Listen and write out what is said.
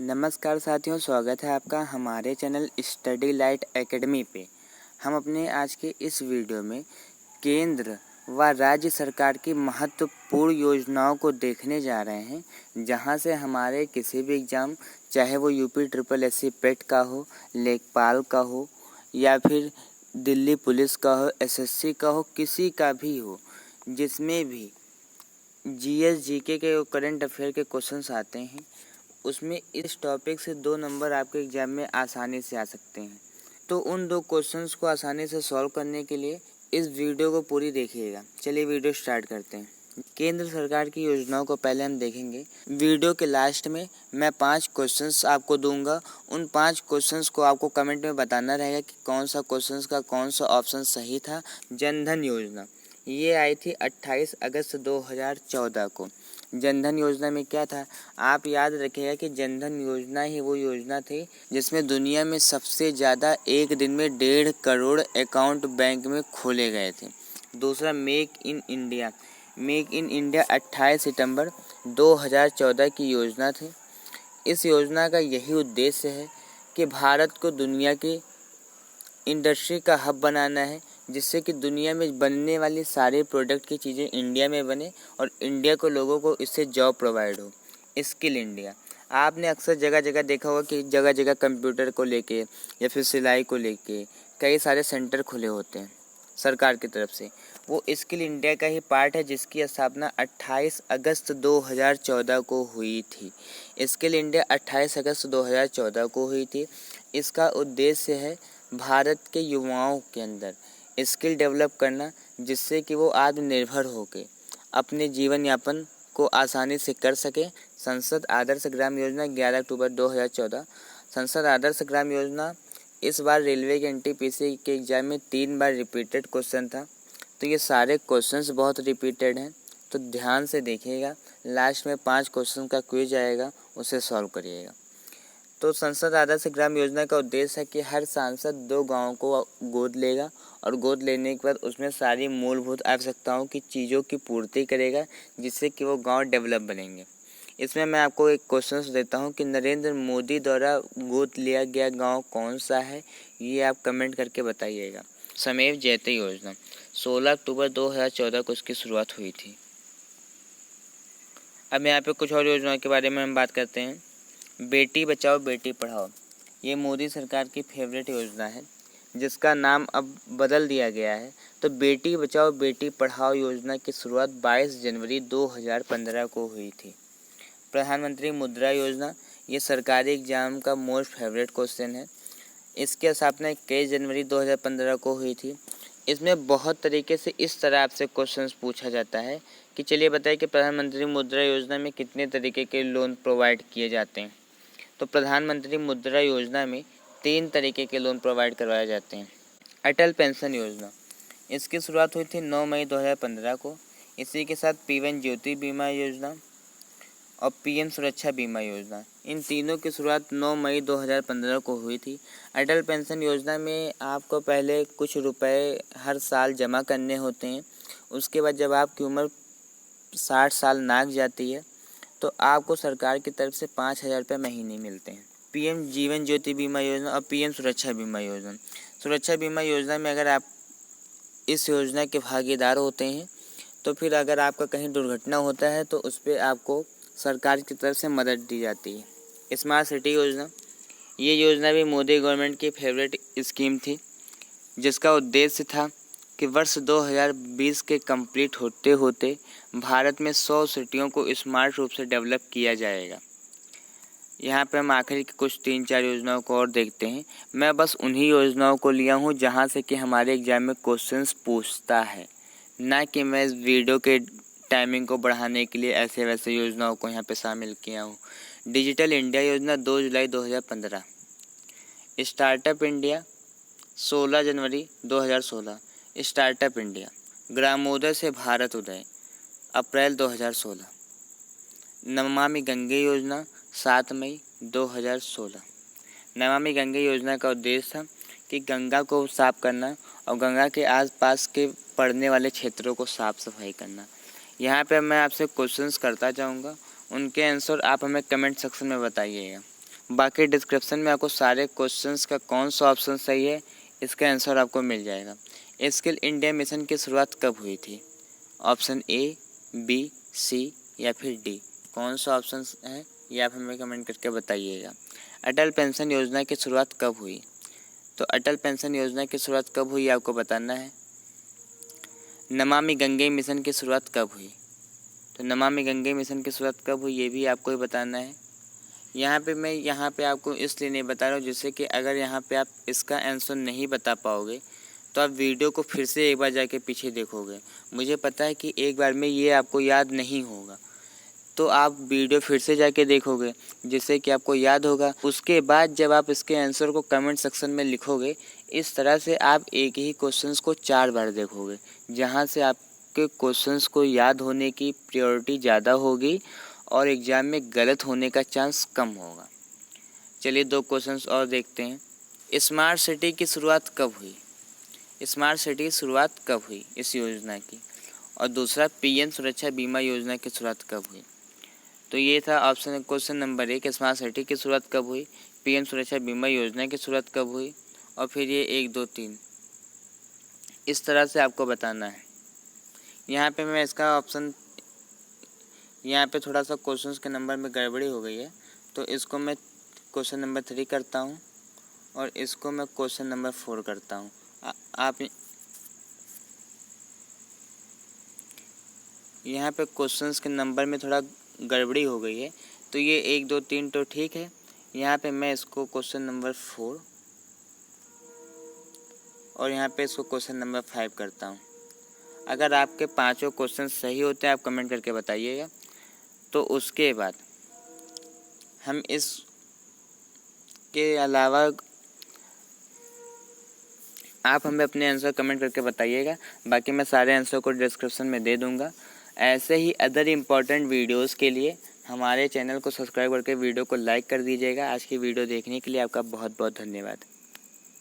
नमस्कार साथियों, स्वागत है आपका हमारे चैनल स्टडी लाइट एकेडमी पे। हम अपने आज के इस वीडियो में केंद्र व राज्य सरकार की महत्वपूर्ण योजनाओं को देखने जा रहे हैं, जहां से हमारे किसी भी एग्ज़ाम, चाहे वो यूपी ट्रिपल एससी पेट का हो, लेखपाल का हो या फिर दिल्ली पुलिस का हो, एसएससी का हो, किसी का भी हो, जिसमें भी जीएस जीके के करंट अफेयर के क्वेश्चंस आते हैं, उसमें इस टॉपिक से 2 नंबर आपके एग्ज़ाम में आसानी से आ सकते हैं। तो उन 2 क्वेश्चंस को आसानी से सॉल्व करने के लिए इस वीडियो को पूरी देखिएगा। चलिए वीडियो स्टार्ट करते हैं। केंद्र सरकार की योजनाओं को पहले हम देखेंगे। वीडियो के लास्ट में मैं 5 क्वेश्चंस आपको दूंगा। उन 5 क्वेश्चंस को आपको कमेंट में बताना रहेगा कि कौन सा क्वेश्चंस का कौन सा ऑप्शन सही था। जनधन योजना ये आई थी 28 अगस्त 2014 को। जनधन योजना में क्या था, आप याद रखिएगा कि जनधन योजना ही वो योजना थी जिसमें दुनिया में सबसे ज़्यादा एक दिन में 1.5 करोड़ अकाउंट बैंक में खोले गए थे। दूसरा मेक इन इंडिया 28 सितंबर 2014 की योजना थी। इस योजना का यही उद्देश्य है कि भारत को दुनिया की इंडस्ट्री का हब बनाना है, जिससे कि दुनिया में बनने वाली सारे प्रोडक्ट की चीज़ें इंडिया में बने और इंडिया को लोगों को इससे जॉब प्रोवाइड हो। स्किल इंडिया आपने अक्सर जगह जगह देखा होगा कि जगह जगह कंप्यूटर को लेके या फिर सिलाई को लेके कई सारे सेंटर खुले होते हैं सरकार की तरफ से। वो स्किल इंडिया का ही पार्ट है, जिसकी स्थापना 28 अगस्त 2014 को हुई थी। स्किल इंडिया 28 अगस्त 2014 को हुई थी। इसका उद्देश्य है भारत के युवाओं के अंदर स्किल डेवलप करना, जिससे कि वो आत्मनिर्भर होकर अपने जीवन यापन को आसानी से कर सके। संसद आदर्श ग्राम योजना 11 अक्टूबर 2014। संसद आदर्श ग्राम योजना इस बार रेलवे के एनटीपीसी के एग्जाम में 3 बार रिपीटेड क्वेश्चन था। तो ये सारे क्वेश्चंस बहुत रिपीटेड हैं, तो ध्यान से देखिएगा। लास्ट में 5 क्वेश्चन का क्विज आएगा, उसे सॉल्व करिएगा। तो संसद आदर्श ग्राम योजना का उद्देश्य है कि हर सांसद 2 गाँव को गोद लेगा और गोद लेने के बाद उसमें सारी मूलभूत आवश्यकताओं की चीज़ों की पूर्ति करेगा, जिससे कि वो गांव डेवलप बनेंगे। इसमें मैं आपको एक क्वेश्चन देता हूं कि नरेंद्र मोदी द्वारा गोद लिया गया गांव कौन सा है, ये आप कमेंट करके बताइएगा। समेव जयते योजना 16 अक्टूबर 2014 को इसकी शुरुआत हुई थी। अब यहाँ पे कुछ और योजनाओं के बारे में हम बात करते हैं। बेटी बचाओ बेटी पढ़ाओ ये मोदी सरकार की फेवरेट योजना है, जिसका नाम अब बदल दिया गया है। तो बेटी बचाओ बेटी पढ़ाओ योजना की शुरुआत 22 जनवरी 2015 को हुई थी। प्रधानमंत्री मुद्रा योजना ये सरकारी एग्जाम का मोस्ट फेवरेट क्वेश्चन है। इसकी स्थापना 21 जनवरी 2015 को हुई थी। इसमें बहुत तरीके से इस तरह आपसे क्वेश्चंस पूछा जाता है कि चलिए बताइए कि प्रधानमंत्री मुद्रा योजना में कितने तरीके के लोन प्रोवाइड किए जाते हैं। तो प्रधानमंत्री मुद्रा योजना में 3 तरीके के लोन प्रोवाइड करवाए जाते हैं। अटल पेंशन योजना इसकी शुरुआत हुई थी 9 मई 2015 को। इसी के साथ पीएम ज्योति बीमा योजना और पीएम सुरक्षा बीमा योजना, इन तीनों की शुरुआत 9 मई 2015 को हुई थी। अटल पेंशन योजना में आपको पहले कुछ रुपए हर साल जमा करने होते हैं। उसके बाद जब आपकी उम्र 60 साल नाग जाती है तो आपको सरकार की तरफ से 5,000 रुपये महीने मिलते हैं। पीएम जीवन ज्योति बीमा योजना और पीएम सुरक्षा बीमा योजना। सुरक्षा बीमा योजना में अगर आप इस योजना के भागीदार होते हैं तो फिर अगर आपका कहीं दुर्घटना होता है तो उस पर आपको सरकार की तरफ से मदद दी जाती है। स्मार्ट सिटी योजना ये योजना भी मोदी गवर्नमेंट की फेवरेट स्कीम थी, जिसका उद्देश्य था कि वर्ष 2020 के कंप्लीट होते होते भारत में 100 सिटियों को स्मार्ट रूप से डेवलप किया जाएगा। यहाँ पे हम आखिरी की कुछ 3-4 योजनाओं को और देखते हैं। मैं बस उन्हीं योजनाओं को लिया हूँ जहाँ से कि हमारे एग्जाम में क्वेश्चंस पूछता है, ना कि मैं इस वीडियो के टाइमिंग को बढ़ाने के लिए ऐसे वैसे योजनाओं को यहाँ पे शामिल किया हूँ। डिजिटल इंडिया योजना 2 जुलाई 2015। स्टार्टअप इंडिया 16 जनवरी 2016। Startup India. ग्रामोदय से भारत उदय अप्रैल 2016। नमामि गंगे योजना 7 मई 2016। नमामि गंगे योजना का उद्देश्य था कि गंगा को साफ करना और गंगा के आसपास के पड़ने वाले क्षेत्रों को साफ सफाई करना। यहाँ पे मैं आपसे क्वेश्चंस करता जाऊँगा, उनके आंसर आप हमें कमेंट सेक्शन में बताइएगा। बाकी डिस्क्रिप्शन में आपको सारे क्वेश्चंस का कौन सा ऑप्शन सही है इसका आंसर आपको मिल जाएगा। स्किल इंडिया मिशन की शुरुआत कब हुई थी? ऑप्शन ए, बी, सी या फिर डी। कौन सा ऑप्शन है ये आप हमें कमेंट करके बताइएगा। अटल पेंशन योजना की शुरुआत कब हुई? तो अटल पेंशन योजना की शुरुआत कब हुई आपको बताना है। नमामि गंगे मिशन की शुरुआत कब हुई? तो नमामि गंगे मिशन की शुरुआत कब हुई ये भी आपको ही बताना है। यहाँ पे आपको इसलिए नहीं बता रहा हूँ जिससे कि अगर यहाँ पे आप इसका आंसर नहीं बता पाओगे तो आप वीडियो को फिर से एक बार जाके पीछे देखोगे। मुझे पता है कि एक बार में ये आपको याद नहीं होगा, तो आप वीडियो फिर से जाके देखोगे जिससे कि आपको याद होगा। उसके बाद जब आप इसके आंसर को कमेंट सेक्शन में लिखोगे, इस तरह से आप एक ही क्वेश्चंस को 4 बार देखोगे, जहाँ से आपके क्वेश्चंस को याद होने की प्रायोरिटी ज़्यादा होगी और एग्ज़ाम में गलत होने का चांस कम होगा। चलिए 2 क्वेश्चंस और देखते हैं। स्मार्ट सिटी की शुरुआत कब हुई? स्मार्ट सिटी की शुरुआत कब हुई इस योजना की? और दूसरा, पीएम सुरक्षा बीमा योजना की शुरुआत कब हुई? तो ये था option question number 1, smart city की शुरुआत कब हुई, पीएम सुरक्षा बीमा योजना की शुरुआत कब हुई, और फिर ये 1, 2, 3 इस तरह से आपको बताना है। यहाँ पे मैं इसका ऑप्शन, यहाँ पे थोड़ा सा क्वेश्चंस के नंबर में गड़बड़ी हो गई है, तो इसको मैं क्वेश्चन नंबर 3 करता हूँ और इसको मैं क्वेश्चन नंबर 4 करता हूँ। आप यहाँ पे क्वेश्चंस के नंबर में थोड़ा गड़बड़ी हो गई है, तो ये 1, 2, 3 तो ठीक है। यहाँ पे मैं इसको क्वेश्चन नंबर 4 और यहाँ पे इसको क्वेश्चन नंबर 5 करता हूँ। अगर आपके पांचों क्वेश्चन सही होते हैं आप कमेंट करके बताइएगा। तो उसके बाद हम इसके अलावा आप हमें अपने आंसर कमेंट करके बताइएगा, बाकी मैं सारे आंसर को डिस्क्रिप्शन में दे दूँगा। ऐसे ही अदर इम्पॉर्टेंट वीडियोस के लिए हमारे चैनल को सब्सक्राइब करके वीडियो को लाइक कर दीजिएगा। आज की वीडियो देखने के लिए आपका बहुत बहुत धन्यवाद।